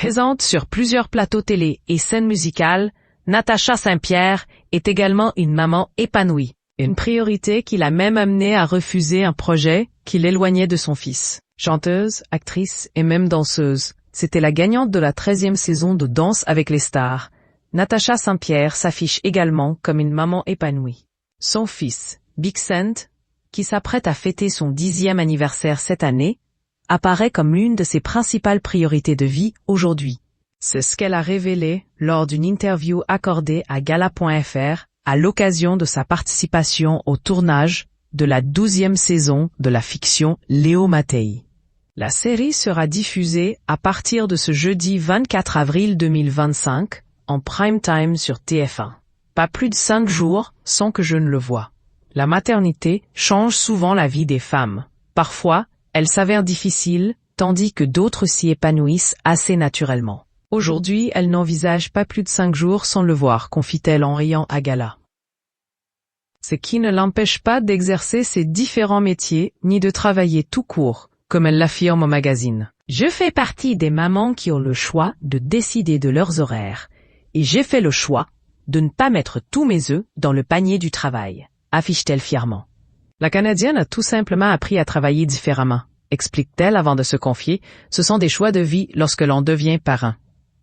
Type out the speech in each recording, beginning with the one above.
Présente sur plusieurs plateaux télé et scènes musicales, Natacha Saint-Pierre est également une maman épanouie. Une priorité qui l'a même amenée à refuser un projet qui l'éloignait de son fils. Chanteuse, actrice et même danseuse, c'était la gagnante de la 13e saison de Danse avec les stars. Natacha Saint-Pierre s'affiche également comme une maman épanouie. Son fils, Big Saint, qui s'apprête à fêter son 10e anniversaire cette année, apparaît comme l'une de ses principales priorités de vie aujourd'hui. C'est ce qu'elle a révélé lors d'une interview accordée à Gala.fr à l'occasion de sa participation au tournage de la 12e saison de la fiction Léo Mattei. La série sera diffusée à partir de ce jeudi 24 avril 2025 en prime time sur TF1. Pas plus de 5 jours sans que je ne le voie. La maternité change souvent la vie des femmes. Parfois, elle s'avère difficile, tandis que d'autres s'y épanouissent assez naturellement. Aujourd'hui, elle n'envisage pas plus de 5 jours sans le voir, confie-t-elle en riant à Gala. Ce qui ne l'empêche pas d'exercer ses différents métiers, ni de travailler tout court, comme elle l'affirme au magazine. Je fais partie des mamans qui ont le choix de décider de leurs horaires. Et j'ai fait le choix de ne pas mettre tous mes œufs dans le panier du travail, affiche-t-elle fièrement. La Canadienne a tout simplement appris à travailler différemment, explique-t-elle avant de se confier. Ce sont des choix de vie lorsque l'on devient parent.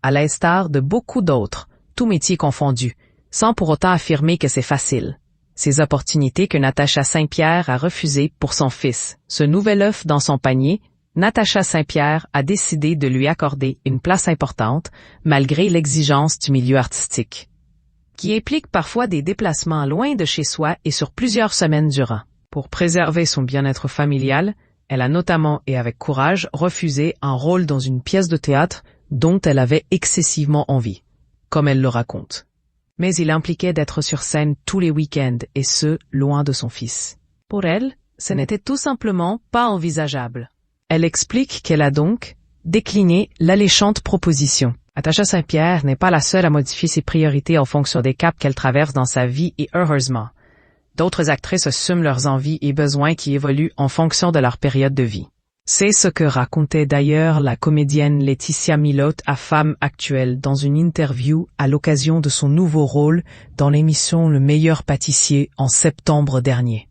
À l'instar de beaucoup d'autres, tous métiers confondus, sans pour autant affirmer que c'est facile. Ces opportunités que Natacha Saint-Pierre a refusées pour son fils. Ce nouvel œuf dans son panier, Natacha Saint-Pierre a décidé de lui accorder une place importante, malgré l'exigence du milieu artistique, qui implique parfois des déplacements loin de chez soi et sur plusieurs semaines durant. Pour préserver son bien-être familial, elle a notamment et avec courage refusé un rôle dans une pièce de théâtre dont elle avait excessivement envie, comme elle le raconte. Mais il impliquait d'être sur scène tous les week-ends et ce, loin de son fils. Pour elle, ce n'était tout simplement pas envisageable. Elle explique qu'elle a donc décliné l'alléchante proposition. Natacha Saint-Pierre n'est pas la seule à modifier ses priorités en fonction des caps qu'elle traverse dans sa vie et heureusement. D'autres actrices assument leurs envies et besoins qui évoluent en fonction de leur période de vie. C'est ce que racontait d'ailleurs la comédienne Laetitia Milotte à Femme Actuelle dans une interview à l'occasion de son nouveau rôle dans l'émission Le Meilleur Pâtissier en septembre dernier.